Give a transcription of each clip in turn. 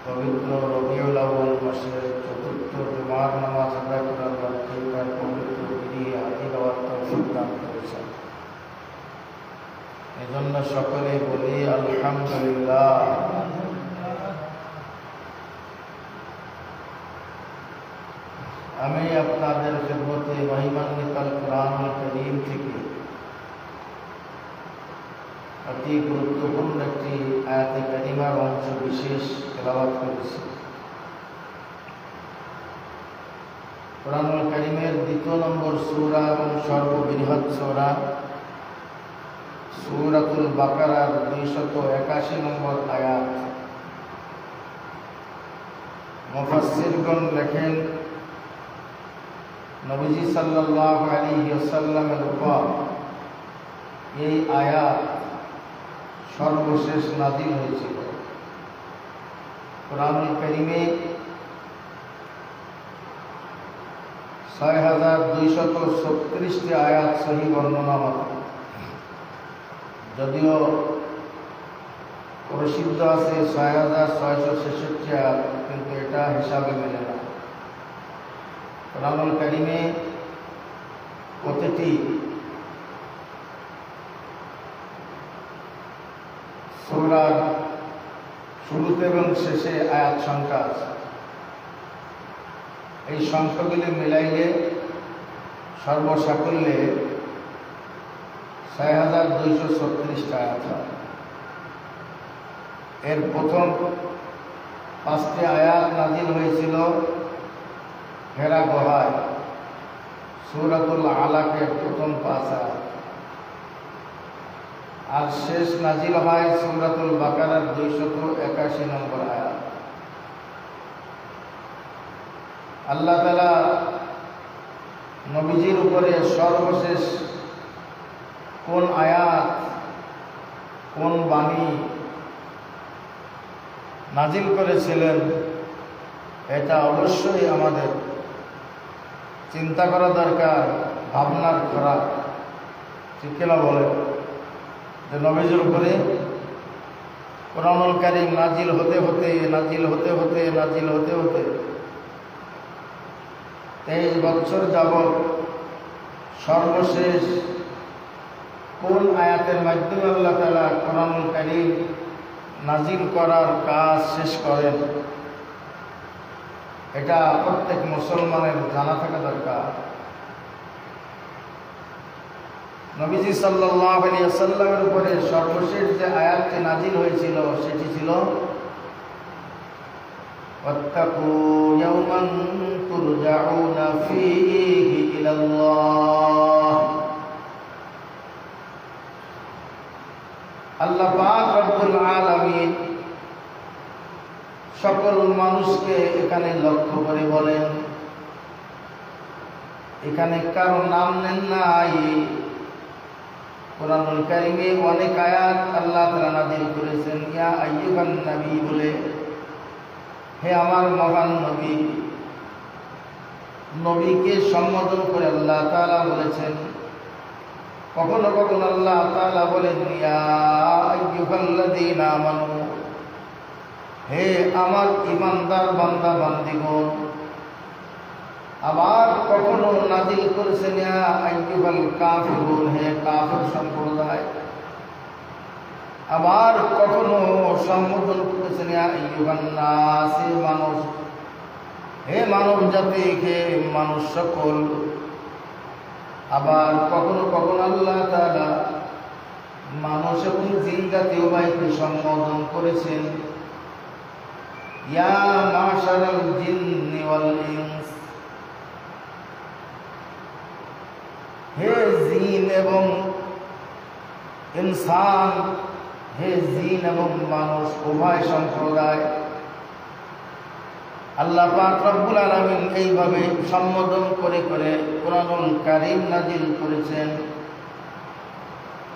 পবিত্র রবিউল আউয়াল মাসের চতুর্থ জুমার নামাজ আদায় করার লক্ষ্যে তার পবিত্র গৃহে হাজির হওয়ার তৌফিক দান করেছেন। এজন্য সকলে বলি আলহামদুলিল্লাহ। আমি আপনাদের খেদমতে মহিমান্বিত আল কুরআনুল কারীম থেকে অতি গুরুত্বপূর্ণ একটি আয়াতে কারিমার অংশ বিশেষ তেলাওয়াত করেছি। কুরআনুল কারীমের ২ নম্বর সূরা এবং সর্ববৃহৎ সূরা সূরাতুল বাকারার ২৮১ নম্বর আয়াত। মুফাসসিরগণ লেখেন, নবীজি সাল্লাল্লাহু আলাইহি ওয়াসাল্লামের উপর এই আয়াত সর্বশেষ নাযিল হয়েছিল। কুরআনুল কারীমে ৬২৩৬টি আয়াত সহি বর্ণনা মতে, যদিও প্রসিদ্ধ আছে ৬৬৬৬ আয়াত, কিন্তু এটা হিসাবে মেলে না। কুরআনুল কারীমে প্রতিটি সূরার শুরুতে এবং শেষে আয়াত সংখ্যা আছে। এই সংখ্যাগুলি মিলাইলে সর্বসাকল্যে ৬২৩৬টা আয়াত হয়। এর প্রথম ৫টি আয়াত নাযিল হয়েছিল হেরা গুহায়, সূরাতুল আলাকের প্রথম ৫ আয়াত, আর শেষ নাযিল হয় সূরাতুল বাকারার ২৮১ নম্বর আয়াত। আল্লাহ তাআলা নবীজির উপরে সর্বশেষ কোন আয়াত, কোন বাণী নাযিল করেছিলেন, এটা অবশ্যই আমাদের চিন্তা করা দরকার, ভাবনার খোরাক। ঠিক কিনা বলে যে নবীজির উপরে কুরআনুল কারীম নাযিল হতে হতে 23 বছর যাবৎ সর্বশেষ কোন আয়াতের মাধ্যমে আল্লাহ তাআলা কুরআনুল কারীম নাযিল করার কাজ শেষ করেন, এটা প্রত্যেক মুসলমানের জানা থাকা দরকার। নবীজি সাল্লাল্লাহু আলাইহি ওয়াসাল্লামের উপরে সর্বশেষ যে আয়াতটি নাযিল হয়েছিল সেটি ছিল ওয়াত্তাকু ইয়াওমান তুরজাউনা ফীহি ইলাল্লাহ। আল্লাহ পাক রব্বুল আলামিন সকল মানুষকে এখানে লক্ষ্য করে বলেন, এখানে কারো নাম নেন নাই। কুরআনুল কারীমে অনেক আয়াত আল্লাহ তাআলা নাযিল করেছেন ইয়া আইয়ুহান নবী বলে, হে আমার মহান নবী। নবীকে সম্বোধন করে আল্লাহ তাআলা বলেছেন। কখনো কখনো আল্লাহ তাআলা বলেন ইয়া আইয়ুহাল্লাযীনা আমানু, হে আমার ঈমানদার বান্দা বান্দীগণ। আবার কখনো নাযিল করেছেন ইয়া আইয়ুহাল কাফিরুন, হে কাফির সম্প্রদায়। আবার কখনো সম্বোধন করেছেন ইয়া আইয়ুহান নাস, হে মানুষ, হে মানব জাতি, হে মানুষ সকল। আবার কখনো কখনো আল্লাহ তাআলা মানুষ এবং জিন জাতি উভয়কে সম্বোধন করেছেন ইয়া মাশারাল জিন্নি ওয়াল ইনস, হে জিন এবং ইনসান, হে জিন এবং মানুষ উভয় সম্প্রদায়। আল্লাহ পাক রব্বুল আলামিন এইভাবে সম্বোধন করে করে কুরআনুল কারীম নাযিল করেছেন।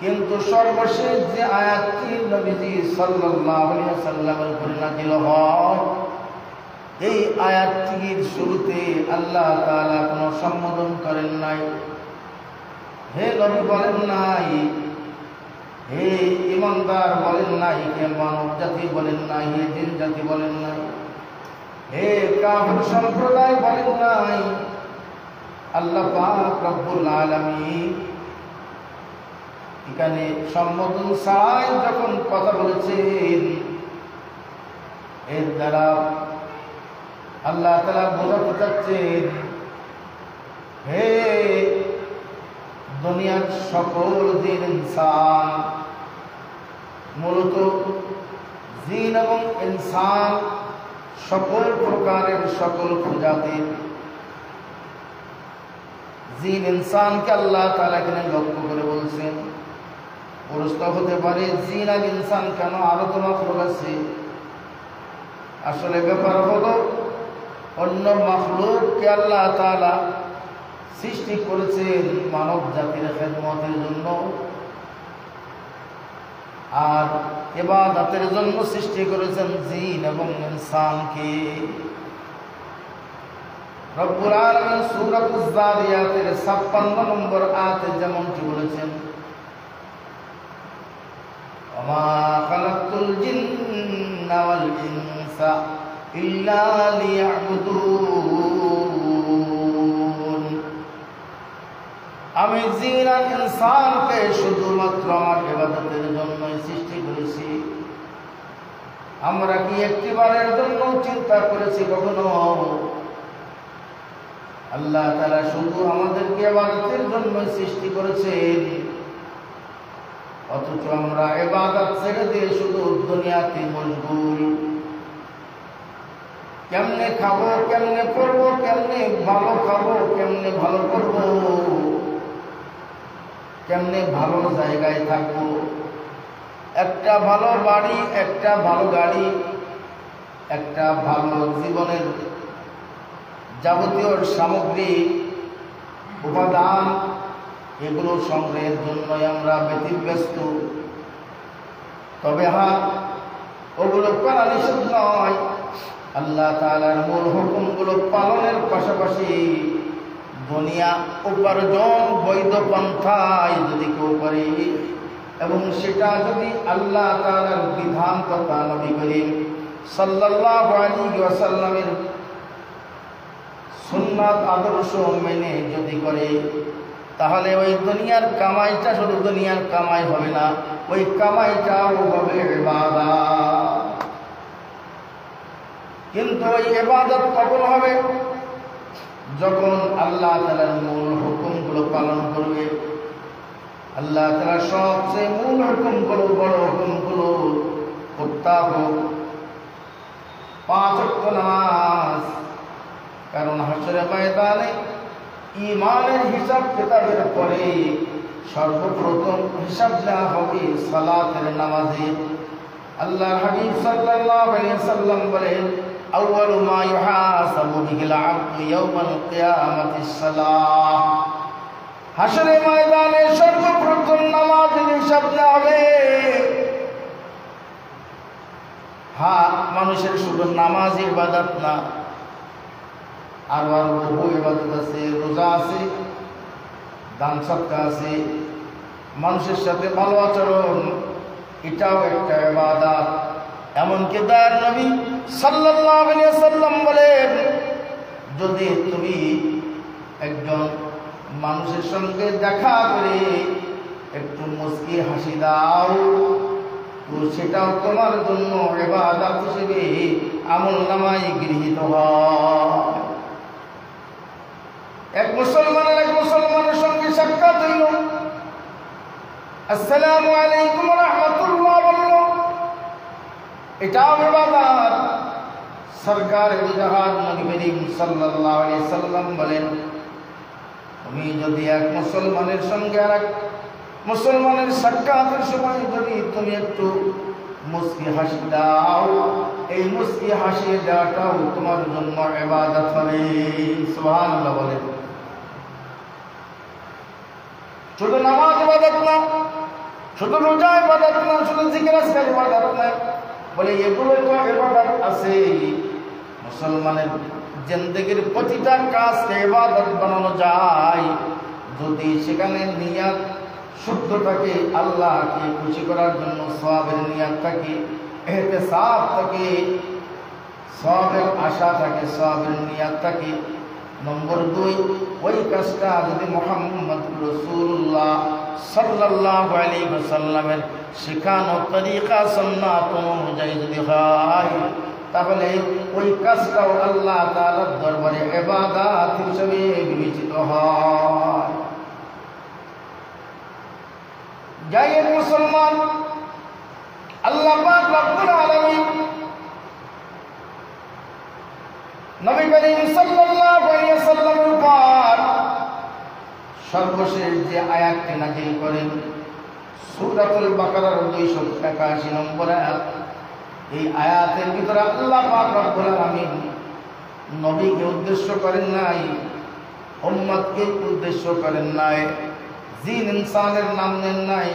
কিন্তু সর্বশেষ যে আয়াতটি নবীজি সাল্লাল্লাহু আলাইহি ওয়াসাল্লামের উপরে নাযিল হয়, এই আয়াতটির শুরুতে আল্লাহ তাআলা কোনো সম্বোধন করেন নাই। হে নবী বলেন নাই, হে ঈমানদার বলেন নাই, হে মানব জাতি বলেন নাই, হে জিন জাতি বলেন নাই। হে কাফির সম্প্রদায় বলেন নাই আল্লাহ পাক রব্বুল আলামিন এখানে সম্বোধন ছাড়াই যখন কথা বলেছেন, এর দ্বারা আল্লাহ তাআলা বোঝাতে চাচ্ছেন, হে দুনিয়ার সকল জিন ইনসান, মূলত জিন এবং ইনসান সকল প্রকারের সকল প্রজাতির জিন ইনসানকে আল্লাহ তাআলা এখানে লক্ষ্য করে বলছেন। প্রশ্ন হতে পারে জিন আর ইনসান কেন আলোচনা করেছে? আসলে ব্যাপার হলো অন্য মাখলুককে আল্লাহ তাআলা সৃষ্টি করেছেন মানব জাতির খেদমতের জন্য, আর ইবাদতের জন্য সৃষ্টি করেছেন জিন এবং ইনসানকে। রব্বুল আলামিন সূরাতুজ যারিয়াতের ৫৬ নম্বর আয়াতে যেমনটি বলেছেন, ওমা খালাকতুল জিন্না ওয়াল ইনসা ইল্লা লিয়াবুদুন, আমি জিন আর ইনসানকে শুধুমাত্র আমার ইবাদতের জন্যই সৃষ্টি করেছি। আমরা কি একটিবারের জন্য চিন্তা করেছি কখনো আল্লাহ তাআলা শুধু আমাদেরকে ইবাদতের জন্য সৃষ্টি করেছেন, অথচ আমরা ইবাদত ছেড়ে দিয়ে শুধু দুনিয়াতে মশগুল। কেমনে খাবো, কেমনে পড়বো, কেমনে ভালো খাবো, কেমনে ভালো করবো, কেমনে ভালো জায়গায় থাকবো, একটা ভালো বাড়ি, একটা ভালো গাড়ি, একটা ভালো জীবনের যাবতীয় সামগ্রী উপাদান, এগুলো সংগ্রহের জন্যই আমরা ব্যতিব্যস্ত। তবে হ্যাঁ, ওগুলো করা নিষেধ নয়। আল্লাহ তাআলার মূল হুকুমগুলো পালনের পাশাপাশি দুনিয়া উপার্জন বৈধ পন্থায় যদি কেউ করে, এবং সেটা যদি আল্লাহ তাআলার বিধান তথা নবী করিম সাল্লাল্লাহু আলাইহি ওয়াসাল্লামের সুন্নাত আদর্শ মেনে যদি করে, তাহলে ওই দুনিয়ার কামাইটা শুধু দুনিয়ার কামাই হবে না, ওই কামাইটাও হবে ইবাদত। কিন্তু ওই ইবাদত কখন হবে? যখন আল্লাহ তাআলার মূল হুকুমগুলো পালন করবে। আল্লাহ তাআলার সবচেয়ে মূল হুকুমগুলো, বড় হুকুমগুলো প্রত্যাহ ৫ ওয়াক্ত নামাজ। কারণ হাশরের ময়দানে ঈমানের হিসাব কিতাবের পরে সর্বপ্রথম হিসাব দেওয়া হবে সালাতের নামাজে। আল্লাহর হাবিব সাল্লাল্লাহু আলাইহি ওয়াসাল্লাম বলেন, আউয়ালু মা ইউহাসাবু বিহিল আবদু ইয়াওমাল কিয়ামাতিস সালাহ। হাশরের ময়দানে সর্বপ্রথম নামাজের হিসাব দেওয়া হবে। হ্যাঁ, মানুষের শুধু নামাজ ইবাদত না, আরো বহু ইবাদত আছে, রোজা আছে, দান সদকা আছে, মানুষের সাথে ভালো আচরণ, এটাও একটা ইবাদত। এমনকি দয়ার নবী সাল্লাল্লাহু আলাইহি ওয়াসাল্লাম বলেন, যদি তুমি একজন মানুষের সঙ্গে দেখা করে একটু মুস্কি হাসি দাও, তো সেটাও তোমার জন্য ইবাদত হিসেবে আমলনামায় গৃহীত হয়। এক মুসলমানের সঙ্গে সাক্ষাৎ হইল, আসসালামু আলাইকুম ওয়া রাহমাতুল্লাহ বলল, এটাও ইবাদত। সরকার জাহান নবী করিম সাল্লাল্লাহু আলাইহি সাল্লাম বলেন, তুমি যদি এক মুসলমানের সঙ্গে আর এক মুসলমানের সাক্ষাতের সময় যদি তুমি একটু মুস্কি হাসি দাও, এই মুস্কি হাসি দেওয়াটাও তোমার জন্য ইবাদত হবে। সুবহানাল্লাহ বলেন। শুধু নামাজ ইবাদত না, শুধু রোজা ইবাদত না, শুধু জিকির আজকার ইবাদত না, বলে এগুলো তো ইবাদত আছে। মুসলমানের জিন্দেগির প্রতিটা কাজকে ইবাদত বানানো যায় যদি সেখানে নিয়ত শুদ্ধ থাকে, আল্লাহকে খুশি করার জন্য সওয়াবের নিয়ত থাকে, ইহতিসাব থাকে, সওয়াবের আশা থাকে, সওয়াবের নিয়াত থাকে। নম্বর 2, ওই কাজটা যদি মুহাম্মদ রাসূলুল্লাহ সাল্লাল্লাহু আলাইহি ওয়াসাল্লামের শেখানো তরিকা সুন্নাত অনুযায়ী যদি হয়, তাহলে ওই কাজটাও আল্লাহ তাআলার দরবারে ইবাদত হিসেবে বিবেচিত হয়। যাই মুসলমান, আল্লাহ পাক রব্বুল আলামিন নবী করিম সাল্লাল্লাহু আলাইহি ওয়াসাল্লামের উপর সর্বশেষ যে আয়াতটি নাযিল করেন, সূরাতুল বাকারার 281 নম্বর আয়াত। এই আয়াতের ভিতরে আল্লাহ পাক রব্বুল আলামিন নবীকে উদ্দেশ্য করেন নাই, উম্মতকে উদ্দেশ্য করেন নাই, জিন ইনসানের নাম নেন নাই,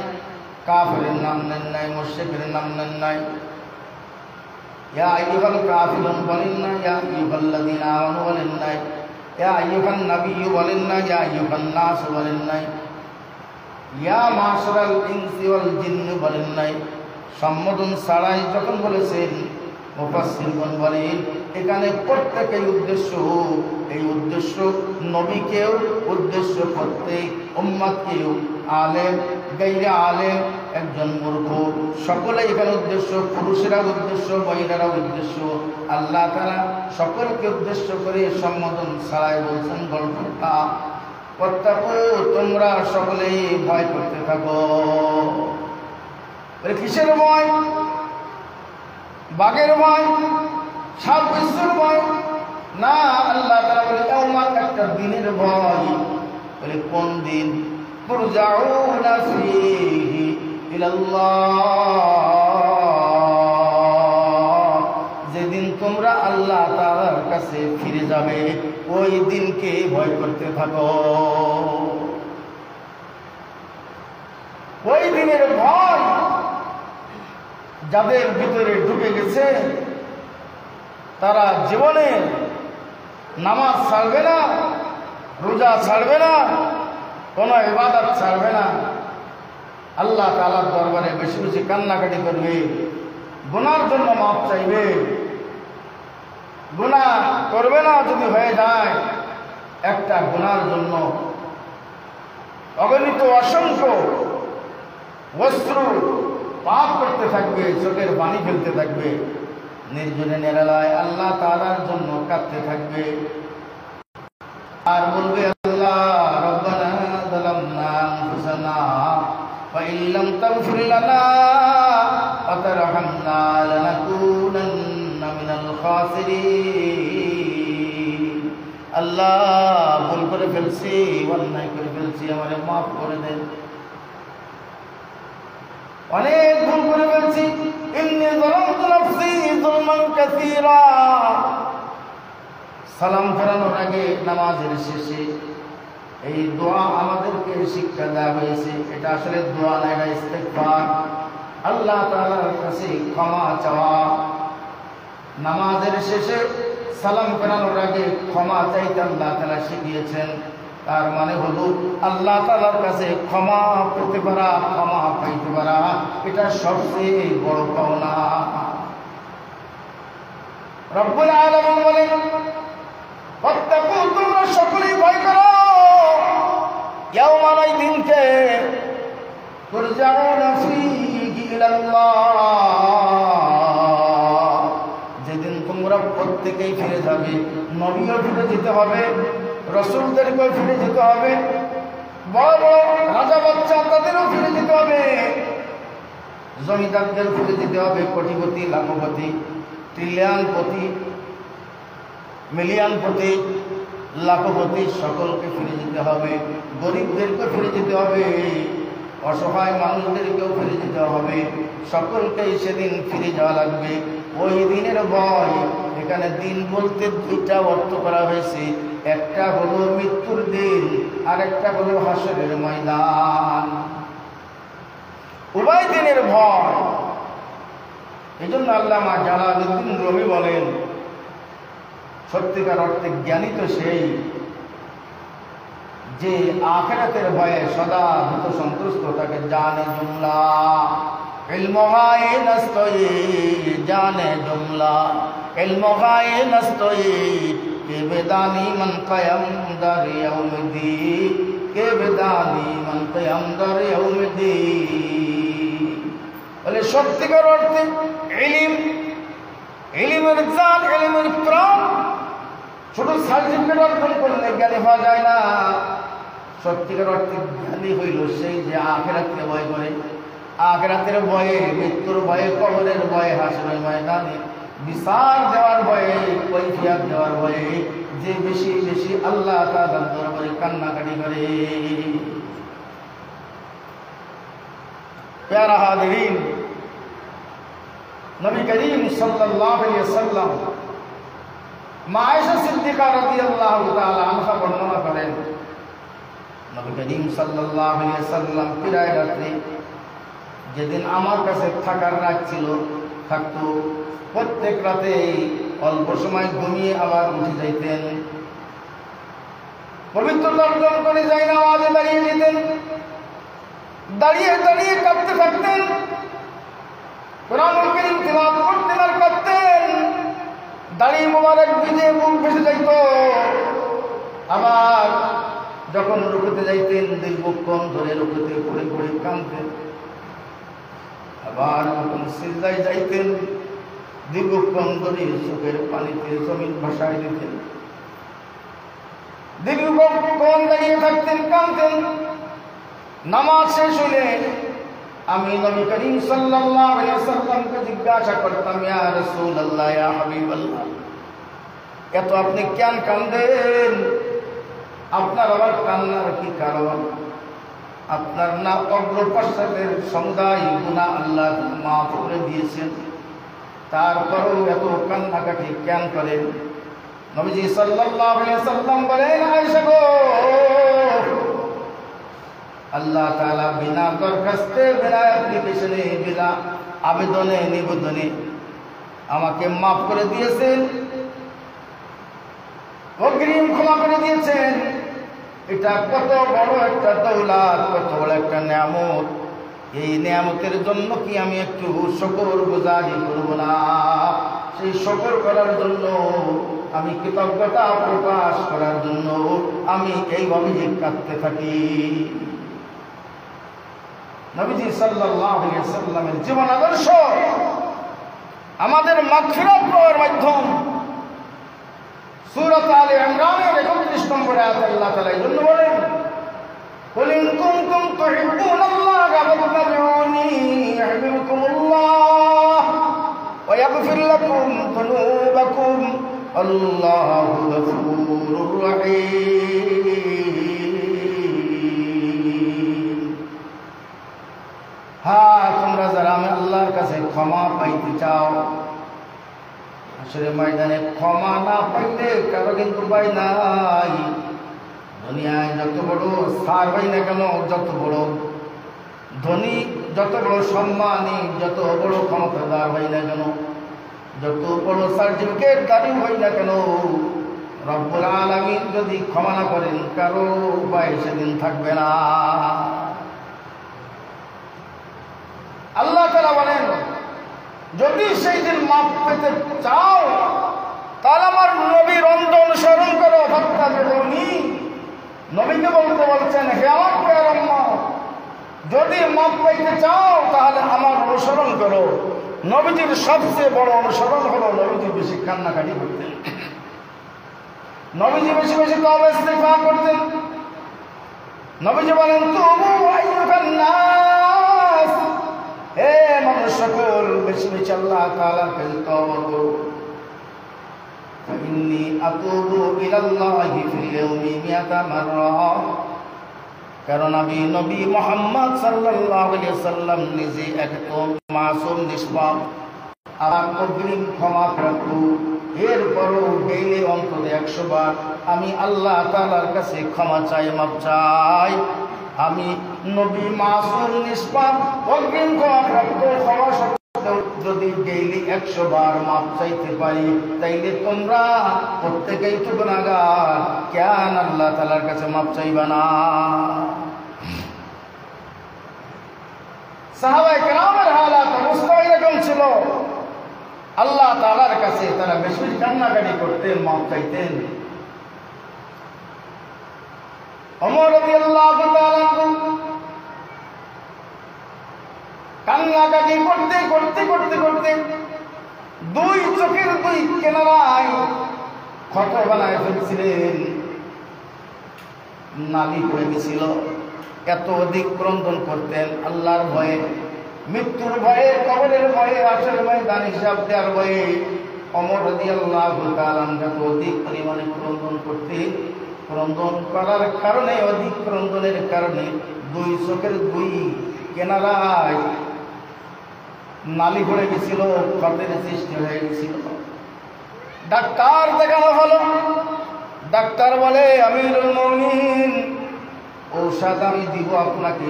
কাফিরের নাম নেন নাই, মুশরিকের নাম নেন নাই। ইয়া আইয়ুহাল কাফিরুন বলেন না, ইয়া আইয়ুহাল্লাযীনা আমানু বলেন নাই, ইয়া আইয়ুহান নাবিয়্যু বলেন না, ইয়া আইয়ুহান নাস বলেন নাই, ইয়া মাশারাল ইনসি ওয়াল জিন্নি বলেন নাই। সম্বোধন ছাড়াই যখন বলেছেন, মুফাসসিরগণ বলেন এখানে প্রত্যেকের উদ্দেশ্য, এই উদ্দেশ্য নবীকেও উদ্দেশ্য, প্রত্যেক উম্মতকেও, আলেম গায়রে আলেম, একজন মূর্খ, সকলে এখানে উদ্দেশ্য, পুরুষেরা উদ্দেশ্য, মহিলারা উদ্দেশ্য। আল্লাহ তাআলা সকলকে উদ্দেশ্য করে সম্বোধন ছাড়াই বলছেন গল্পটা, প্রত্যেক তোমরা সকলেই ভয় করতে থাকো। কিসের ভয়? বাঘের ভয়, সাপ বিচ্ছুর ভয় না, আল্লাহ তাআলা বলে ইয়াউমা, একটা দিনের ভয়। বলে কোন দিন? তুরজাউনা ফীহি ইলাল্লাহ, যেদিন তোমরা আল্লাহ তাআলার কাছে ফিরে যাবে, ওই দিনকে ভয় করতে থাকো। ওই দিনের ভয় যাদের ভিতরে ঢুকে গেছে, তারা জীবনে নামাজ ছাড়বে না, রোজা ছাড়বে না, কোনো ইবাদত ছাড়বে না, আল্লাহ তাআলার দরবারে বেশি বেশি কান্নাকাটি করবে, গুনার জন্য মাফ চাইবে। গুনাহ করবে না যদি হয়ে যায়, একটা গুনার জন্য অগণিত অসংখ্য অশ্রু পাপ করতে থাকবে, চোখের পানি ফেলতে থাকবে, নির্জনে নিরালায় আল্লাহ তাআলার জন্য কাঁদতে থাকবে, আর বলবে আল্লাহ রব্বানা যালামনা আনফুসানা ওয়া ইল্লাম তাগফির লানা ওয়া তারহামনা লানাকুনান্না মিনাল খাসিরিন। আল্লাহ ভুল করে ফেলছি, অন্যায় করে ফেলছি, আমারে মাফ করে দেন, অনেক ভুল করে ফেলছি। ইন্নী যালামতু নাফসি যুলমান কাসীরা। সালাম ফেরানোর আগে নামাজের শেষে এই দোয়া আমাদেরকে শিক্ষা দেওয়া হয়েছে। এটা আসলে দোয়া না, এটা ইস্তেগফার, আল্লাহ তাআলার কাছে ক্ষমা চাওয়া। নামাজের শেষে সালাম ফেরানোর আগে ক্ষমা চাইতে আল্লাহ তাআলা শিখিয়েছেন। তার মানে হলো আল্লাহ তাআলার কাছে ক্ষমা পেতে পারা, ক্ষমা পাইতে পারা, এটা সবচেয়ে বড় পাওনা। রব্বুল আলামিন বলেন, ওয়াত্তাকু, তোমরা সকলেই ভয় করো, ইয়াওমান, ওই দিনকে, তুরজাউনা ফীহি ইলাল্লাহ, যেদিন তোমরা প্রত্যেকেই ফিরে যাবে। নবীও ফিরে যেতে হবে, রাসূলদেরকেও ফিরে যেতে হবে, বড় বড় রাজা বাচ্চা তাদেরও ফিরে যেতে হবে, জমিদারদের ফিরে যেতে হবে, কোটিপতি, লাখপতি, ট্রিলিয়নপতি, মিলিয়নপতি, লাখপতি, সকলকে ফিরে যেতে হবে, গরিবদেরকে ফিরে যেতে হবে, অসহায় মানুষদেরকেও ফিরে যেতে হবে, সকলকেই সেদিন ফিরে যাওয়া লাগবে। ওই দিনের ভয়, এখানে দিন বলতে দুইটা অর্থ করা হয়েছে, একটা হলো মৃত্যুর দিন, আর একটা হলো হাসরের ময়দান। উভয় দিনের ভয়। এই জন্য আল্লামা জালালউদ্দিন রুমি বলেন, সত্যিকার অর্থে জ্ঞানী তো সেই যে আখিরাতের ভয়ে সদা ভীত সন্তুষ্ট থাকে। জানে জুমলা ইলমুহাই নস্তয়ে, জানে জুমলা ইলম গায়ে নাস্তয়িদ কে বেদানি মান কায়াম দার ইয়াউমিদ্দিন কে বেদানি মান কায়াম দার ইয়াউমিদ্দিন। বলে সত্যিকার অর্থে ইলম, ইলমের জাত, ইলমের প্রাণ শুধু সার্টিফিকেট অর্জন করলে জ্ঞানী হওয়া যায় না। সত্যিকার অর্থে জ্ঞানী হইল সেই যে আখিরাতকে ভয় করে, আখিরাতের ভয়ে, মৃত্যুর ভয়ে, কবরের ভয়ে, হাসরের ময়দানে বিচার দেওয়ার ভয়ে, কৈফিয়ত দেওয়ার ভয়ে যে বেশি বেশি আল্লাহ তাআলার দরবারে কান্নাকাটি করে। প্যারা হাজিরিন, নবী করিম সাল্লাল্লাহু আলাইহি ওয়াসাল্লাম মা আয়েশা সিদ্দিকা রাদিয়াল্লাহু তাআলা আনহা বর্ণনা করেন, নবী করিম সাল্লাল্লাহু আলাইহি ওয়াসাল্লাম প্রায় রাত্রে যেদিন আমার কাছে থাকার রাত ছিল থাকতো, প্রত্যেক রাতে অল্প সময় ঘুমিয়ে আবার উঠে যাইতেন, পবিত্রতা অর্জন করে যাই না আওয়াজে দাঁড়িয়ে যেতেন, দাঁড়িয়ে দাঁড়িয়ে কাঁদতে থাকতেন, কোরআনুল কারীম তিলাওয়াত করতেন আর কাঁদতেন, দাড়ি মোবারক ভিজে মুখ ভেসে যাইত। আবার যখন রুকুতে যাইতেন দীর্ঘক্ষণ ধরে রুকুতে পড়ে পড়ে কাঁদতেন, আবার যখন সিজদায় যাইতেন দীর্ঘক্ষণ ধরে চোখের পানিতে জমিন ভাসায় দিতেন, দীর্ঘক্ষণ দাঁড়িয়ে থাকতেন, কাঁদতেন। নামাজ শেষ হলে আমি নবী করিম সাল্লাল্লাহু আলাইহি ওয়াসাল্লামকে জিজ্ঞাসা করতাম, ইয়া রাসূলুল্লাহ, ইয়া হাবিবাল্লাহ, এত আপনি কেন কাঁদেন? আপনার আবার কান্নার কি কারণ? আপনার না অগ্রপশ্চাতের সমুদায় গুনাহ আল্লাহ মাফ করে দিয়েছেন, তারপরেও এত কান্নাকাটি কেন করেন? নবীজি সাল্লাল্লাহু আলাইহি ওয়াসাল্লাম বলেন, আয়েশা গো, আল্লাহ তাআলা বিনা দরখাস্তে, বিনা অ্যাপ্লিকেশনে, বিনা আবেদনে নিবেদনে আমাকে মাফ করে দিয়েছেন, অগ্রিম ক্ষমা করে দিয়েছেন। এটা কত বড় একটা দৌলত, কত বড় একটা নিয়ামত। এই নিয়ামতের জন্য কি আমি একটু শুকরগুজারি করব না? সেই শুকর করার জন্য, আমি কৃতজ্ঞতা প্রকাশ করার জন্য আমি এইভাবে কাঁদতে থাকি। নবীজি সাল্লাল্লাহু আলাইহি ওয়াসাল্লামের জীবন আদর্শ আমাদের মাগফিরাত পাওয়ার মাধ্যম। সূরা আলে ইমরানের 31 নম্বর আয়াতে আল্লাহ তাআলা এই জন্য বলেন, কুল ইন কুনতুম তুহিব্বুনাল্লাহা ফাত্তাবিউনি ইউহিব্বুকুমুল্লাহ ওয়া ইয়াগফির লাকুম যুনুবাকুম আল্লাহু গফুরুর রহিম। হ্যাঁ, তোমরা যারা আমি আল্লাহর কাছে ক্ষমা পাইতে চাও, আসলে ময়দানে ক্ষমা না পাইলে কারো কিন্তু পাই নাই। দুনিয়ায় যত বড় স্টার হই না কেন, যত বড় ধনী, যত বড় সম্মানী, যত বড় ক্ষমতাদার হই না কেন, যত বড় সার্টিফিকেট দাবি হই না কেন, রব্বুল আলামিন যদি ক্ষমা না করেন কারো উপায় সেদিন থাকবে না। আল্লাহ তাআলা বলেন, যদি সেই দিন মাপ পেতে চাও তাহলে আমার নবীর অন্ধ অনুসরণ করো। ফাত্তাবিউনি, নবীকে বলতে বলছেন, হে আমার প্রিয় উম্মত, যদি মাপ পাইতে চাও তাহলে আমার অনুসরণ করো। নবীজির সবচেয়ে বড় অনুসরণ হলো নবীজি বেশি কান্নাকাটি করতেন, নবীজি বেশি বেশি তওবা ইস্তিগফার করতেন। নবীজি বলেন, তুবু আইয়ুহান নাস, হে মানুষ সকল, বেশি বেশি আল্লাহ তাআলার কাছে তওবা করো। ফাইন্নী আতুবু ইলাল্লাহি ফিল ইয়াউমি মিয়াতা মাররা, কারণ আমি নবী মুহাম্মদ সাল্লাল্লাহু আলাইহি ওয়াসাল্লাম নিজে একদম মাসুম, নিষ্পাপ, আর অগ্রিম ক্ষমা প্রাপ্ত। এরপরও ডেইলি অন্তত 100 বার আমি আল্লাহ তাআলার কাছে ক্ষমা চাই, মাপ চাই। আমি নবী মাসুম, নিষ্পাপ, অগ্রিম ক্ষমা প্রাপ্ত হওয়া সত্ত্বেও যদি ডেইলি 100 বার মাপ চাইতে পারি, তাইলে তোমরা প্রত্যেকেই তো গুনাহগার, কেন আল্লাহ তাআলার কাছে মাপ চাইবা না? সাহাবায়ে কেরামের হালাত অবস্থা এরকম ছিল। আল্লাহ তাআলার কাছে তারা বেশি কান্নাকাটি করতেন, মাফ চাইতেন। ওমর রাদিয়াল্লাহু তাআলা কান্নাকাটি করতে করতে করতে করতে দুই চোখের দুই কিনারায় ক্ষত বানায় ফেলছিলেন, নালি পড়ে গেছিল। এত অধিক ক্রন্দন করতেন আল্লাহর ভয়ে, মৃত্যুর ভয়ে, কবরের ভয়ে, আসল ময়দান হিসাব দেওয়ার ভয়ে। ওমর রাদিয়াল্লাহু তাআলা এত অধিক পরিমাণে ক্রন্দন করতেন। ক্রন্দন করার কারণে, অধিক ক্রন্দনের কারণে দুই চোখের দুই কিনারায় নালি পড়ে গেছিল, ক্ষতের সৃষ্টি হয়ে গেছিল। ডাক্তার দেখানো হলো। ডাক্তার বলে, আমিরুল মুমিনিন, ঔষধ আমি দিব আপনাকে,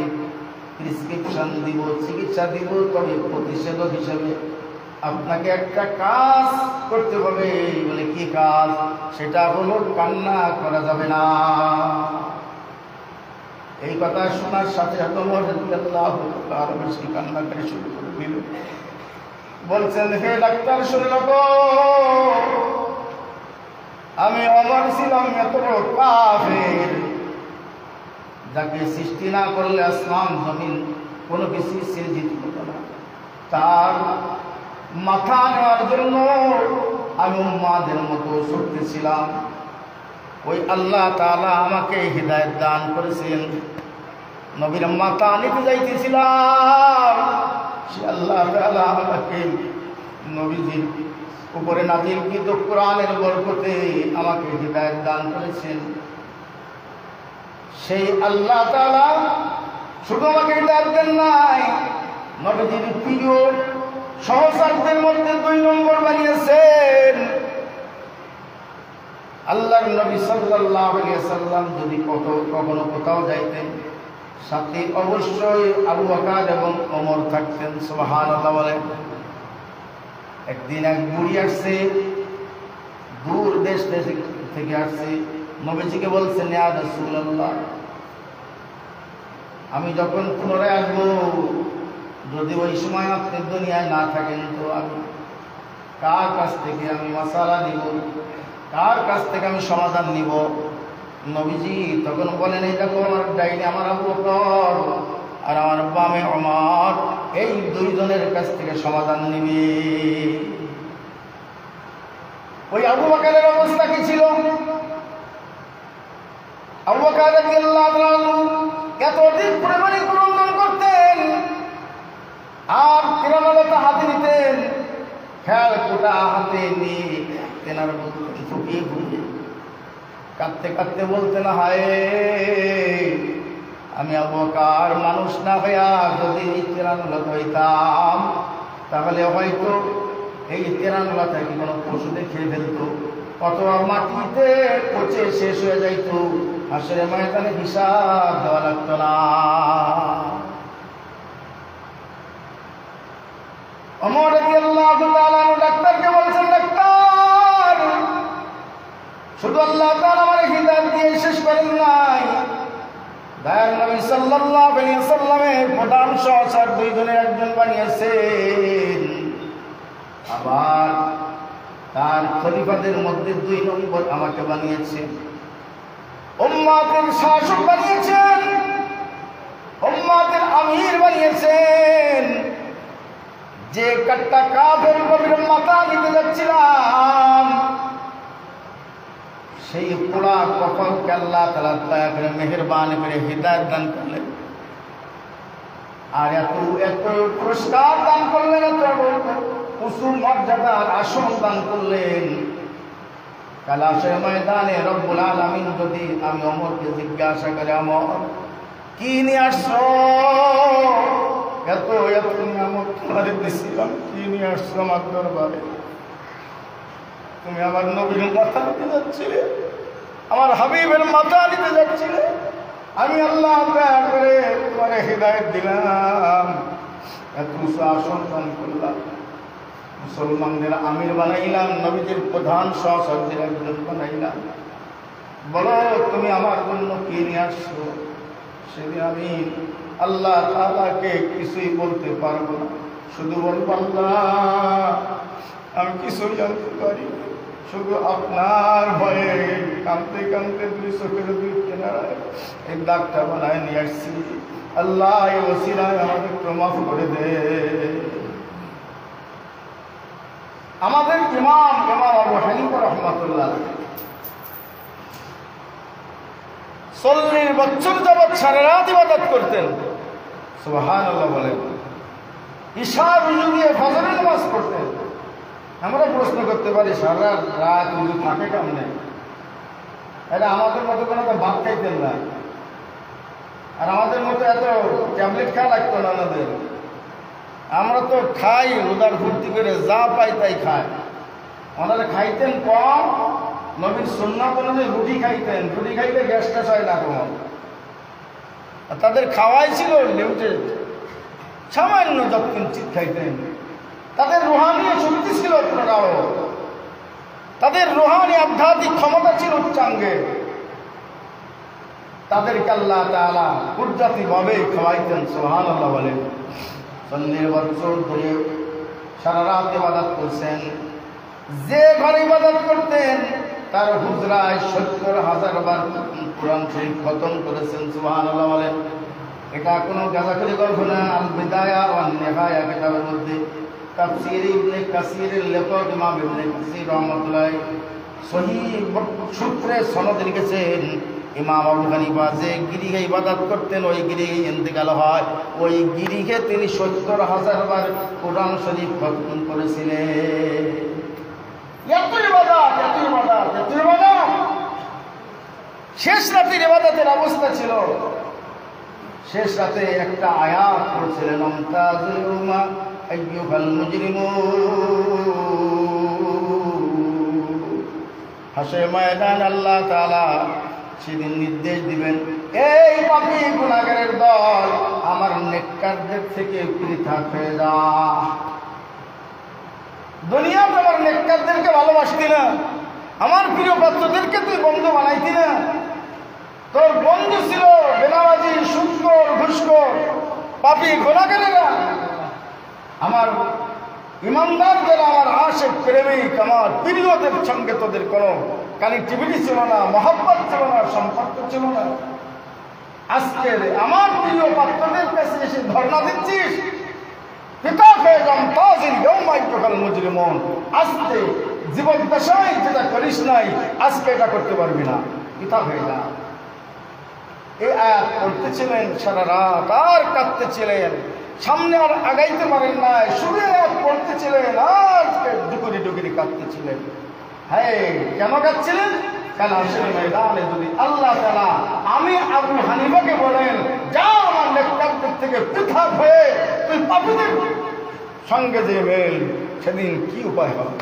প্রেসক্রিপশন দিব, চিকিৎসা দিব, তবে প্রতিষেধক হিসেবে আপনাকে একটা কাজ করতে হবে। বলে, কি কাজ? সেটা হলো কান্না করা যাবে না। এই কথা শোনার সাথে সাথে ওমর রাদিয়াল্লাহু তাআলা আরো বেশি কান্নাকাটি শুরু করে দিল। বলছেন, হে ডাক্তার শুনে রাখো, আমি ওমর ছিলাম এত বড় কাফের, যাকে সৃষ্টি না করলে আসমান জমিন কোনো কিছু সৃজিত হতো না। তার মাথা নেওয়ার জন্য আমি উম্মাদের মতো ছুটতেছিলাম। ওই আল্লাহ তাআলা আমাকে হিদায়াত দান করেছেন, নবীর মাথা নিতে যাইতেছিলাম, সে আল্লাহ তাআলা আমাকে নবীজির উপরে নাযিলকৃত কোরআনের বরকতে আমাকে হিদায়াত দান করেছেন। সেই আল্লাহ তাআলা শুধু আমাকে হিদায়াত দেন নাই, নবীজির প্রিয় সহচরদের মধ্যে 2 নম্বর বানিয়েছেন। আল্লাহর নবী সাল্লাল্লাহু আলাইহি ওয়াসাল্লাম যদি কখনো কোথাও যাইতেন, সাথে অবশ্যই আবু বকর এবং ওমর থাকতেন। সুবহানাল্লাহ বলেন। একদিন এক বুড়ি আসছে, দূর দেশ থেকে আসছে, নবীজিকে বলছেন, ইয়া রাসূলুল্লাহ, আমি যখন পুনরায় আসবো, যদি ওই সময় আপনি দুনিয়ায় না থাকেন, তো আমি কার কাছ থেকে আমি মাসালা নিব, কার কাছ থেকে আমি সমাধান নিব? নবীজি তখন বলেন, এই দেখো আমার ডাইনে আমার আবু বকর আর আমার বামে ওমর, এই 2 জনের কাছ থেকে সমাধান নিবি। ওই আবু বকরের অবস্থা কি ছিল? আবু বকর রাদিয়াল্লাহু তাআলা এত অধিক পরিমাণে ক্রন্দন করতেন, আর তিরঙ্গা হাতে নিতেন, খেয়াল কোটা হাতে নিয়ে তেনার বলতেন, ফুকিয়ে ফুকিয়ে কাঁদতে কাঁদতে বলতেন, হায় আমি আবু বকর মানুষ না হইয়া যদি তিরঙ্গা হইতাম, তাহলে হয়তো এই তিরঙ্গা থেকে কোনো পশুতে খেয়ে ফেলতো, অথবা মাটিতে পচে শেষ হয়ে যাইত, হাসরের ময়দানে হিসাব দেওয়া লাগতো না। ওমর রাদিয়াল্লাহু তাআলা ডাক্তারকে বলছেন, ডাক্তার, শুধু আল্লাহ তাআলা আমার হিদায়াত দিয়ে শেষ করেন নাই, দয়ার নবী সাল্লাল্লাহু আলাইহি ওয়াসাল্লামের প্রধান সহচর 2 জনের একজন বানিয়েছেন। আবার তার খলিফাদের মধ্যে 2 নম্বর আমাকে বানিয়েছেন, উম্মতের শাসক বানিয়েছেন, উম্মতের আমির বানিয়েছেন। যে কাট্টা কাফের কবির মাথা নিতে যাচ্ছিলাম, সেই পোড়া কপালকে আল্লাহ তাআলা দয়া করে মেহেরবান করে হিদায়াত দান করলেন, আর এত এত পুরস্কার দান করলেন, এত উঁচু মর্যাদার আসন দান করলেন। কাল হাসরের ময়দানে রব্বুল আলামিন যদি আমি ওমরকে জিজ্ঞাসা করে, ওমর কি নিয়ে আসছো? এত এত নিয়ামত তোমারে দিছিলাম, কি নিয়ে আসছো আমার দরবারে? তুমি আমার নবীর মাথা নিতে যাচ্ছিলে, আমার হাবিবের মাথা নিতে যাচ্ছিলে, আমি আল্লাহ দয়া করে তোমারে হিদায়াত দিলাম, এত উঁচু আসন দান করলাম, মুসলমানদের আমির বানাইলাম, নবীজির প্রধান সহচরদের একজন বানাইলাম, বলো তুমি আমার জন্য কি নিয়ে আসছো? সেদিন আমি আল্লাহ তাআলাকে কিছুই বলতে পারবো না, শুধু বলবো, আল্লাহ আমি কিছুই জানতে পারি, শুধু আপনার ভয়ে কাঁদতে কাঁদতে দুই চোখের দুই কিনারায় এই দাগটা বানায় নিয়ে আসছি। আল্লাহ এই ওসিলায় আমাদের মাফ করে দে। আমাদের ইমাম আবু হানিফা রাহমাতুল্লাহ 40 বছর যাবৎ সারা রাত ইবাদত করতেন। সুবহানাল্লাহ বলেন। ঈশা রুজু দিয়ে ফজরের নামাজ পড়তেন। আমরা প্রশ্ন করতে পারি সারা রাত রুজু থাকে কেমনে? এটা আমাদের মতো কোনো তো ভাত খাইতেন না, আর আমাদের মতো এত ট্যাবলেট খাওয়া লাগতো না আমাদের। আমরা তো খাই উদার ফুর্তি করে, যা পাই তাই খাই। ওনারা খাইতেন কম, নবীর সুন্নাত অনুযায়ী রুটি খাইতেন। রুটি খাইলে গ্যাসটা হয় না কম। তাদের খাওয়াই ছিল লিমিটেড, সামান্য যৎকিঞ্চিত খাইতেন। তাদের রুহানি শক্তি ছিল প্রগাঢ়, তাদের রুহানি আধ্যাত্মিক ক্ষমতা ছিল উচ্চাঙ্গে। তাদেরকে আল্লাহ তাআলা কুদরতি-ভাবে খাওয়াইতেন। সুবহানাল্লাহ বলেন। 40 বছর ধরে সারা রাত ইবাদত করছেন। যে ঘরে ইবাদত করতেন তার হুজরায় 70,000 বার কোরআন শরীফ খতম করেছেন। সুবহানাল্লাহ বলেন। এটা কোনো গাজাখুরি গল্প না। আল বিদায়া ওয়ান নিহায়া কিতাবের মধ্যে তাফসীর ইবনে কাসীরের লেখক ইমাম ইবনে কাসীর রাহমাতুল্লাহ সহিহ সূত্রে সনদ লিখেছেন, ইমাম আবু হানিফা যে গিরিহে ইবাদত করতেন ওই গিরিহে ইন্তেকাল হয়। ওই গিরিহে তিনি 70,000 বার কোরআন শরীফ খতম করেছিলেন। এত ইবাদত, এত ইবাদত, এত ইবাদত। শেষ রাতের ইবাদতের অবস্থা ছিল, শেষ রাতে একটা আয়াত পড়ছিলেন, আমতাজুল উম্মাহ আইয়ুহাল মুজরিমুন। হাসরের ময়দান আল্লাহ তাআলা সেদিন নির্দেশ দিবেন, এই পাপী গুনাহগারের দল আমার নেককারদের থেকে পৃথক হয়ে যা। দুনিয়াতে আমার নেককারদেরকে ভালোবাসতি না, আমার প্রিয় পাত্রদেরকে তুই বন্ধু বানাইতি না। তোর বন্ধু ছিল বেনামাজি, সুদখোর, ঘুষখোর, পাপী গুনাহগারেরা। আমার ইমানদার যারা, আমার আশিক প্রেমিক, আমার প্রিয়দের সঙ্গে তোদের কোনো কানেক্টিভিটি ছিল না, মহব্বত ছিল না, সম্পর্ক ছিল না। আজকে আমার প্রিয় পাত্রদের কাছে এসে ধর্ণা দিচ্ছিস, পিতা পেগাম তাজিল ইয়াউমা আইয়ুহাল মুজরিমুন। আজকে জীবন দশায় যেটা করিস নাই, আজকে এটা করতে পারবি না, পিতা হয়ে যা। এই আয়াত পড়তেছিলেন সারা রাত, আর কাঁদতেছিলেন, সামনে আর আগাইতে পারেন নাই, শুধু আয়াত পড়তেছিলেন, আর ডুকুরি ডুকুরি কাঁদতেছিলেন। হ্যাঁ, কেন কাঁদছিলেন? কারণ হাসরের ময়দানে যদি আল্লাহ তাআলা আমি আবু হানিফাকে বলেন, যাও আমার নেককারদের থেকে পৃথক হয়ে তুই পাপীদের সঙ্গে যে মেল, সেদিন কি উপায় হবে?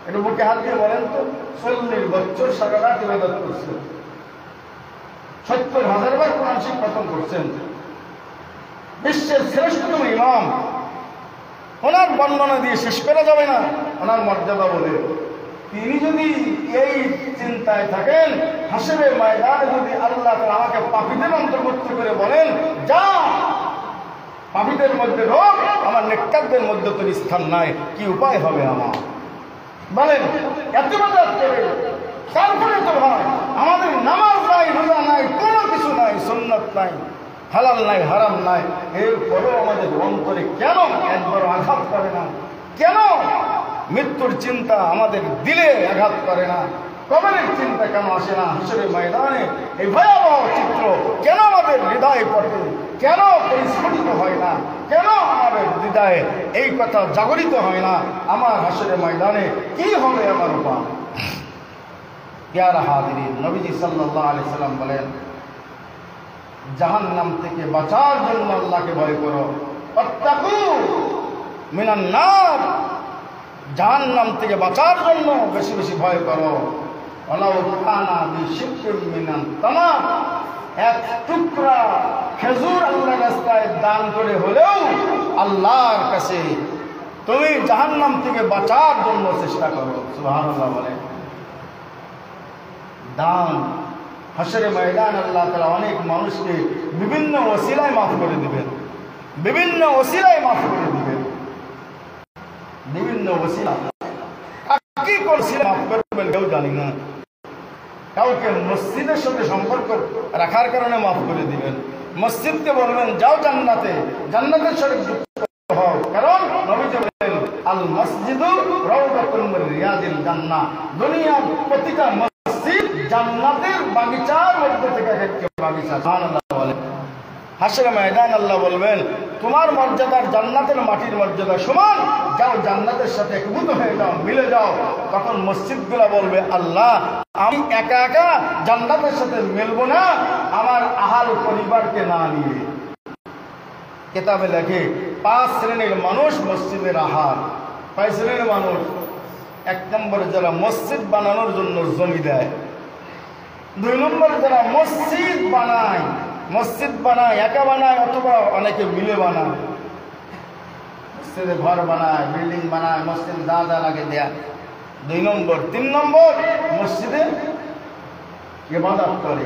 এটা বুকে হাত দিয়ে বলেন তো। 40 বছর সারা রাত ইবাদত করছেন, 70,000 বার কোরআন শরীফ খতম করছেন, বিশ্বের শ্রেষ্ঠতম ইমাম। ওনার বর্ণনা দিয়ে শেষ করা যাবে না, ওনার মর্যাদা বলে। তিনি যদি এই চিন্তায় থাকেন, হাসরের ময়দানে যদি আল্লাহ আমাকে পাপীদের অন্তর্ভুক্ত করে বলেন, যা পাপীদের মধ্যে রোগ, আমার নেককারদের মধ্যে তোর স্থান নাই, কি উপায় হবে আমার? বলেন, এত ইবাদত করে তারপরে তো ভাই আমাদের নামাজ নাই, রোজা নাই, কোনো কিছু নাই, সুন্নাত নাই, হালাল নাই, হারাম নাই, এরপরেও আমাদের অন্তরে কেন একবার আঘাত করে না? কেন মৃত্যুর চিন্তা আমাদের দিলে আঘাত করে না? কবরের চিন্তা কেন আসে না? হাসরের ময়দানে এই ভয়াবহ চিত্র কেন আমাদের হৃদয়ে পড়ে? কেন পরিস্ফুটিত হয় না? কেন আমাদের হৃদয়ে এই কথা জাগরিত হয় না? আমার হাসরের ময়দানে কি হবে আমার উপায়? প্যারা হাজিরিন, নবীজি সাল্লাল্লাহু আলাইহি সাল্লাম বলেন, জাহান্নাম থেকে বাঁচার জন্য আল্লাহকে ভয় করো। ওয়াত্তাকু মিনান নার, জাহান্নাম থেকে বাঁচার জন্য বেশি বেশি ভয় করো। ওয়ালাউ কানা বিশিক্কিন মিনান তামার, এক টুকরা খেজুর আল্লাহর রাস্তায় দান করে হলেও আল্লাহর কাছে তুমি জাহান্নাম থেকে বাঁচার জন্য চেষ্টা করো। সুবহানাল্লাহ বলে। দান হাসরের ময়দান আল্লাহ তাআলা অনেক মানুষকে বিভিন্ন ওসিলায় মাফ করে দিবেন, বিভিন্ন ওসিলায় মাফ করে দিবেন, বিভিন্ন ওসিলা। করছিলেন মাফ করবেন কেউ জানি না, কাউকে মসজিদের সাথে সম্পর্ক রাখার কারণে মাফ করে দিবেন। মসজিদকে বলবেন যাও জান্নাতে, জান্নাতের সাথে যুক্ত হও, কারণ নবীজি বলেন আল মসজিদু রাউদাতুন মিন রিয়াদিল জান্নাহ, দুনিয়ার প্রতিটা মসজিদ জান্নাতের বাগিচার মধ্যে থেকে একটি বাগিচা। সুবহানাল্লাহ বলেন। হাশরের ময়দান আল্লাহ বলবেন তোমার মর্যাদার জান্নাতের মাটির মর্যাদা সমান, যাও জান্নাতের সাথে একভূত হয়ে যাও, মিলে যাও। তখন মসজিদগুলো বলবে আল্লাহ আমি একা একা জান্নাতের সাথে মিলবো না, আমার আহাল পরিবারকে না নিয়ে। কিতাবে লেখে 5 শ্রেণীর মানুষ মসজিদের আহার। 5 শ্রেণীর মানুষ। 1 নম্বরে যারা মসজিদ বানানোর জন্য জমি দেয়, 2 নম্বরে যারা মসজিদ বানায়, একা বানায় অথবা অনেকে মিলে বানায়, মসজিদে ঘর বানায়, বিল্ডিং বানায়, মসজিদ যা লাগে দেয়া 2 নম্বর। 3 নম্বর মসজিদে ইবাদত করে।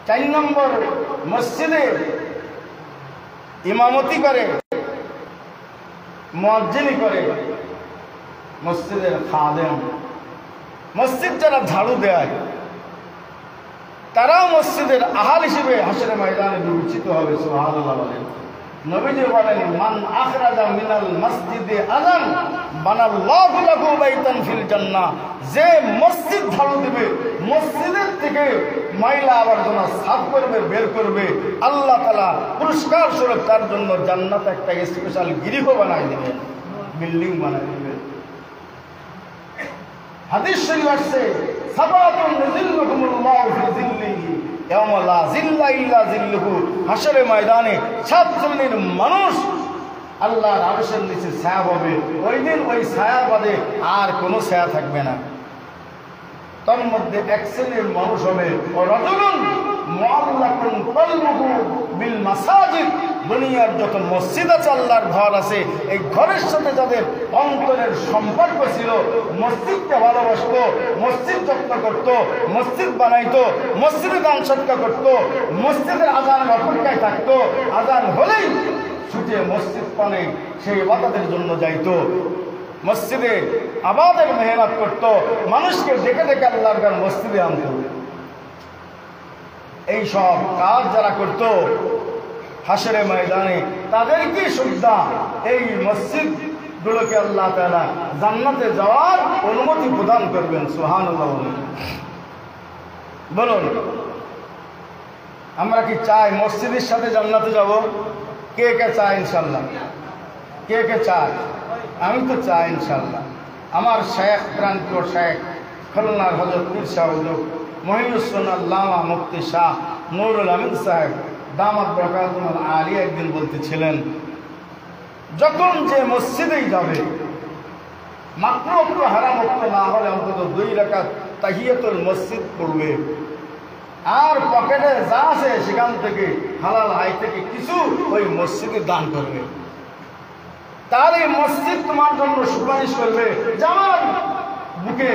4 নম্বর মসজিদে ইমামতি করে, মুয়াজ্জিনি করে, মসজিদের খাদেম। মসজিদ যারা ঝাড়ু দেয় তারাও মসজিদের আহাল হিসেবে হাশরের ময়দানে বিবেচিত হবে। সুবহানাল্লাহ বলেন। নবীজি বলেন মান আখরাজা মিনাল মসজিদে আযান বানাল্লাহু লাহু বাইতান ফিল জান্নাহ, যে মসজিদ ঝাড়ু দিবে, মসজিদের থেকে ময়লা আবর্জনা সাফ করবে, বের করবে, আল্লাহ তাআলা পুরস্কার স্বরূপ তার জন্য জান্নাতে একটা স্পেশাল গৃহ বানায় দিবেন, বিল্ডিং বানায় দিবেন। হাদিস শরীফ আছে সাবাতুন যিল্লুহুমুল্লাহু ফি যিল্লিহি ইয়াওমা লা যিল্লা ইল্লা যিল্লুহু, হাশরের ময়দানে 7 শ্রেণীর মানুষ আল্লাহর আরশের নিচে ছায়া পাবে। ওই দিন ওই ছায়া বাদে আর কোনো ছায়া থাকবে না। তার মধ্যে 1 শ্রেণীর মানুষ হবে রাজুলুন মুআল্লাকুন কলবুহু বিল মাসাজিদ, দুনিয়ার যত মসজিদ আছে, আল্লাহর ঘর আছে, এই ঘরের সাথে যাদের অন্তরের সম্পর্ক ছিল, মসজিদকে ভালোবাসতো, মসজিদ যত্ন করত, মসজিদ বানাইতো, মসজিদে দান সদকা করত, মসজিদের আজানের অপেক্ষায় থাকতো, আজান হলেই ছুটে মসজিদ পানে সেই ইবাদতের জন্য যাইতো, মসজিদে আবাদের মেহনত করত, মানুষকে ডেকে ডেকে আল্লাহর ঘর মসজিদে আনত। এই সব কাজ যারা করত হাশরের ময়দানে তাদেরকে সুদ্ধা এই মসজিদ গুলোকে আল্লাহ তাআলা জান্নাতে যাওয়ার অনুমতি প্রদান করবেন। সুবহানাল্লাহ বলুন। আমরা কি চাই মসজিদের সাথে জান্নাতে যাব? কে কে চায়? ইনশাল্লাহ কে কে চায়? আমি তো চাই ইনশাল্লাহ। আমার শেখ, প্রাণপ্রিয় শেখ, খুলনার হযরত পীর শাহ হুজুর মহিউসুন্নাহ আল্লামা মুফতি শাহ নুরুল আমিন সাহেব দামাত বরকাতুল আলিয়া একদিন বলতেছিলেন, যখন যে মসজিদেই যাবে মাকরুহ হারাম না হলে অন্তত 2 রাকাত তাহিয়াতুল মসজিদ পড়বে, আর পকেটে যা আছে সেখান থেকে হালাল আয় থেকে কিছু ওই মসজিদে দান করবে। তাহলে মসজিদ তোমার জন্য সুপারিশ করবে যে আমার বুকে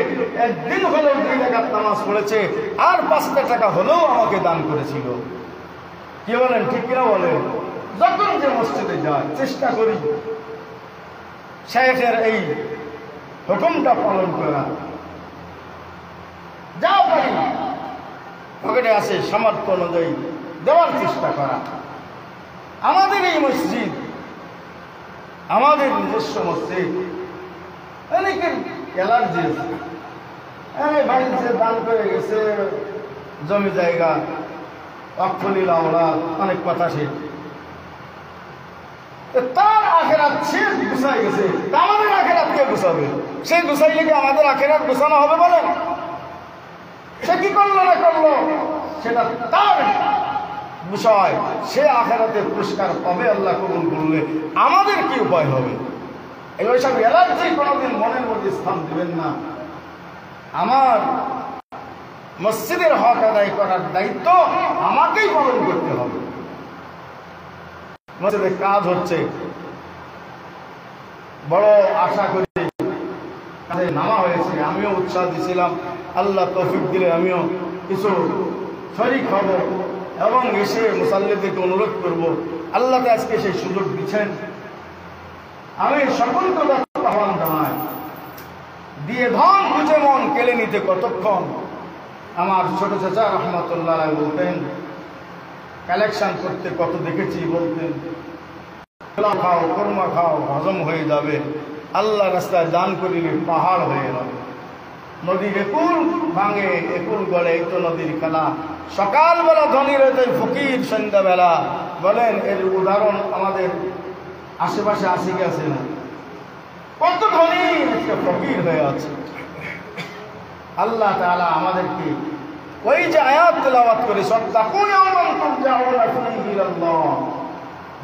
একদিন হলেও 2 রাকাত নামাজ পড়েছে, আর 5টা টাকা হলেও আমাকে দান করেছিল। কি বলেন, ঠিক কিনা বলেন? যখন যে মসজিদে যায় চেষ্টা করি শেখের এই হুকুমটা পালন করা, যা পারি পকেটে আসে সামর্থ্য অনুযায়ী দেওয়ার চেষ্টা করা। আমাদের এই মসজিদ আমাদের নিজস্ব মসজিদ, অনেকের অ্যালার্জি আছে, ভাই সে দান করে গেছে জমি জায়গা, অক্ষলিল আওলাদ, অনেক কথা সে, তার আখেরাত সে গুছাই গেছে, আমাদের আখেরাত কে গুছাবে? সে গুছাইলে কি আমাদের আখেরাত গুছানো হবে বলেন? সে কি করলো না করলো সেটা তার বিষয়, সে আখেরাতে পুরস্কার পাবে আল্লাহ কবুল করলে, আমাদের কি উপায় হবে? এই সব এলার্জি কোনোদিন মনের মধ্যে স্থান দিবেন না। আমার মসজিদের হক আদায় করার দায়িত্ব আমাকেই পালন করতে হবে। মসজিদে কাজ হচ্ছে, বড় আশা করি কাজে নামা হয়েছে, আমিও উৎসাহ দিয়েছিলাম, আল্লাহ তৌফিক দিলে আমিও কিছু শরীক হব এবং এসে মুসাল্লিদেরকে অনুরোধ করব। আল্লাহ আজকে সেই সুযোগ দিচ্ছেন। আমি সকলকে আহ্বান জানাই, নিতে কতক্ষণ। আমার ছোট চাচা রহমতুল্লাহ বলতেন কালেকশন করতে কত দেখেছি, বলতেন খাও কর্মা খাও হজম হয়ে যাবে, আল্লাহ রাস্তায় দান করিলে পাহাড় হয়ে যাবে। নদীর একুল ভাঙে একুল গড়ে, এই তো নদীর খেলা। সকালবেলা ধনী রয়েছে ফকির, সন্ধ্যাবেলা বলেন। এর উদাহরণ আমাদের আশেপাশে আসে গেছে না? কত ধনী ফকির হয়ে আছে। আল্লাহ তাআলা আমাদেরকে ওই যে আয়াত তেলাওয়াত করে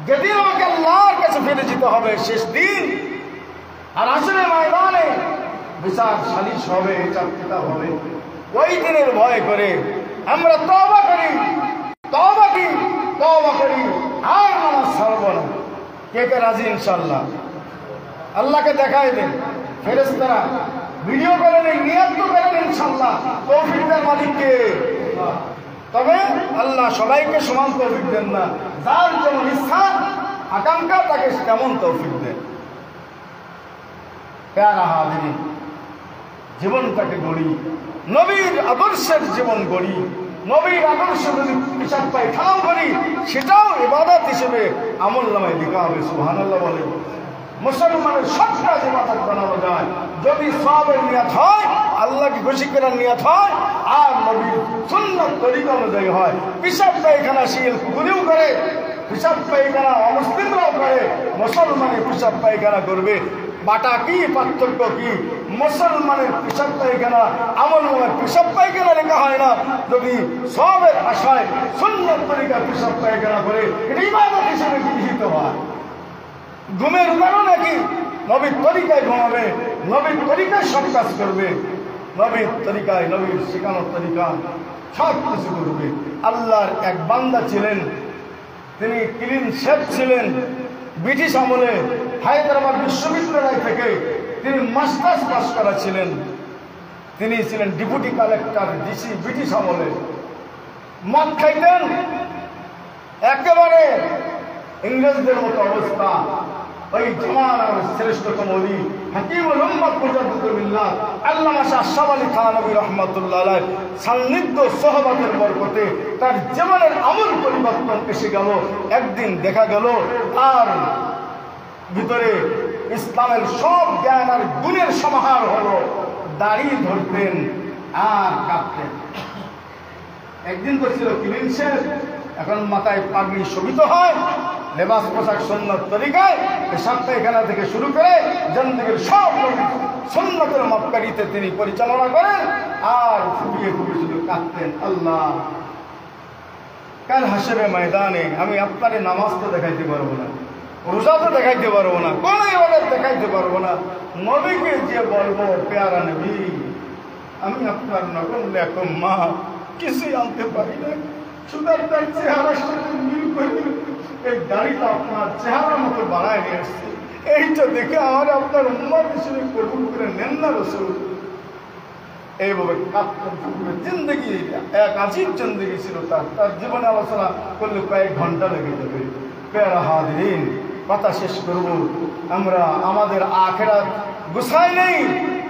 যেদিন আমাকে আল্লাহর কাছে ফিরে যেতে হবে শেষ দিন, আর হাসরের ময়দানে বিচার সালিশ হবে, হিসাব কিতাব হবে, ওই দিনের ভয় করে আমরা তওবা করি, তওবা করি আর নামাজ ছাড়ব না। কে কে রাজি ইনশাআল্লাহ? আল্লাহকে দেখাই দেন, ফেরেশতারা ভিডিও করে নেই, নিয়ত তো করেন ইনশাআল্লাহ। তৌফিকের মালিককে। তবে আল্লাহ সবাইকে সমান তৌফিক দেন না, যার যেমন ইচ্ছা আকাঙ্ক্ষা তাকে তেমন তৌফিক দেন। প্যারা হাজিরিন, জীবনটাকে গড়ি, নবীর আদর্শের জীবন গড়ি। নবীর আদর্শ যদি পিছাপ পাই খাও করি, সেটাও ইবাদত হিসেবে আমল নামায় লেখা হবে। সুবহানাল্লাহ বলে। মুসলমানের সব কাজ ইবাদত বানানো যায় যদি সওয়াবের নিয়ত হয়, আল্লাহকে খুশি করার নিয়ত হয়, আর নবীর সুন্নাত তরিকা অনুযায়ী হয়। পিছাপ পায়খানা শিল কুকুরেও করে, পিছাপ পায়খানা অমুসলিমরাও করে, মুসলমানের পিছাপ পায়খানা করবে। বাটা কি, পার্থক্য কি? মুসলমানের পিছাব পায়খানা আমল নামায় পিছাব পায়খানা লেখা হয় না। যদি সওয়াবের আশায় সুন্নাত তরিকা পিছাব পায়খানা করে, এটা ইবাদত হিসেবে গৃহীত হয়। ঘুমের উদাহরণ নাকি? নবীর তরিকায় ঘুমাবে, নবীর তরিকায় সব কাজ করবে, নবীর তরিকায়, নবীর শেখানোর তরিকা সব কিছু করবে। আল্লাহর এক বান্দা ছিলেন, তিনি ক্লিন শেফ ছিলেন। ব্রিটিশ আমলে হায়দ্রাবাদ বিশ্ববিদ্যালয় থেকে তিনি মাস্টার্স পাস করা ছিলেন। তিনি ছিলেন ডেপুটি কালেক্টর, ডিসি ব্রিটিশ আমলে। মদ খাইতেন, একেবারে ইংরেজদের মতো অবস্থা। ওই জামানার শ্রেষ্ঠতম ওলি হাকিমুল উম্মাত মুজাদ্দিদুল মিল্লাত আল্লামা শাহ আশরাফ আলী থানভী রাহমাতুল্লাহ আলাইহি সান্নিধ্য সোহবতের বরকতে তার জীবনের আমল পরিবর্তন এসে গেল। একদিন দেখা গেল তার ভিতরে ইসলামের সব জ্ঞান আর গুণের সমাহার হলো। দাড়ি ধরতেন আর কাঁপতেন। একদিন তো ছিল ক্লিন শেভ, এখন মাথায় পাগড়ি শোভিত হয়, লেবাস পোশাক সুন্নত তরিকায়, পেশাব পায়খানা থেকে শুরু করে জিন্দেগীর সব সুন্নতের মাপকাঠিতে তিনি পরিচালনা করেন। আর ফুপিয়ে ফুপিয়ে শুধু কাঁদতেন। আল্লাহ, কাল হাসরের ময়দানে আমি আপনারে নামাজ তো দেখাইতে পারবো না, রোজা তো দেখাইতে পারবো না, কোন ইবাদত দেখাইতে পারবো না। নবীকে যে বলবো পেয়ারা নবী, আমি আপনার নকল লেখম মা কিছুই আনতে পারি না, শুধু আপনার চেহারার সাথে মিল করে এই দাড়িটা আপনার চেহারার মতো বাড়ায় নিয়ে এসছে, এইটা দেখে আমার আপনার উম্মত হিসেবে কবুল করে নেন না রাসূল। এইভাবে জিন্দগি এক আজীব জিন্দগি ছিল তার জীবনে আলোচনা করলে কয়েক ঘন্টা লেগে যাবে। প্যারা হাজিরিন, কথা শেষ করব। আমরা আমাদের আখিরাত গুছাই নেই,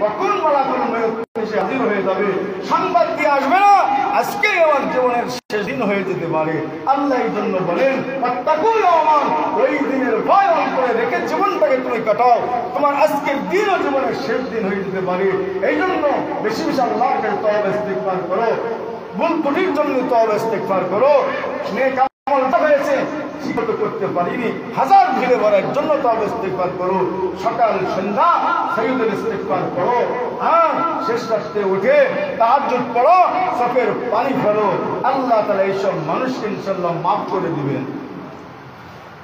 কখন মালাকুল মউত এসে হাজির হয়ে যাবে সংবাদ দিয়ে আসবে না, আজকে আমার জীবনের শেষ দিন হয়ে যেতে পারে। আল্লাহ এই জন্য বলেন ওয়াত্তাকুল ইয়াওমান, ওই দিনের ভয় অন্তরে রেখে জীবনটাকে তুমি কাটাও, তোমার আজকের দিনও জীবনের শেষ দিন হয়ে যেতে পারে। এই জন্য বেশি বেশি আল্লাহর কাছে তওবা ইস্তিগফার করো, ভুল ত্রুটির জন্য তওবা ইস্তিগফার করো। নেক আমল হয়েছে শিক্ষিত করতে পারিনি, হাজার ভিড়ে ভরার জন্য তওবা ইস্তিগফার করো। সকাল সন্ধ্যা সাইয়্যিদুল ইস্তিগফার করো, আর শেষ রাতে উঠে তাহাজ্জুদ পড়ো, চোখের পানি ফেলো। আল্লাহ তাআলা এইসব মানুষকে ইনশাআল্লাহ মাফ করে দিবেন।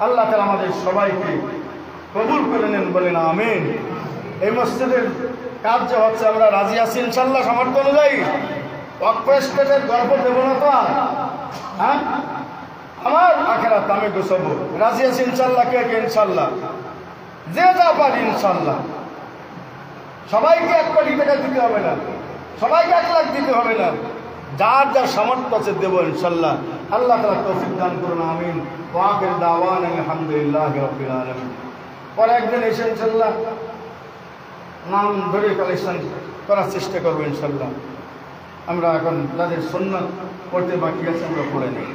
আল্লাহ তাআলা আমাদের সবাইকে কবুল করে নেন, বলেন আমিন। এই মসজিদের কাজ যে হচ্ছে আমরা রাজি আছি ইনশাআল্লাহ, সামর্থ্য অনুযায়ী। ওয়াকফ স্টেটের গল্প দেব না তো, হ্যাঁ? আমার আখিরাত আমি গোছাবো, রাজি আছি ইনশাআল্লাহ। কে কে ইনশাআল্লাহ? যে যা পারি ইনশাআল্লাহ। সবাইকে 1 কোটি টাকা দিতে হবে না, সবাইকে 1 লাখ দিতে হবে না, যার যার সামর্থ্য আছে দেবো ইনশাআল্লাহ। আল্লাহ তাআলা তৌফিক দান করুন, আমিন। ওয়া আখির দাওয়ানা আলহামদুলিল্লাহি রাব্বিল আলামিন। পরে একদিন এসে ইনশাআল্লাহ নাম ধরে কালেকশন করার চেষ্টা করবো ইনশাল্লাহ। আমরা এখন যাদের সুন্নাত পড়তে বাকি আছে আমরা পড়ে নিই।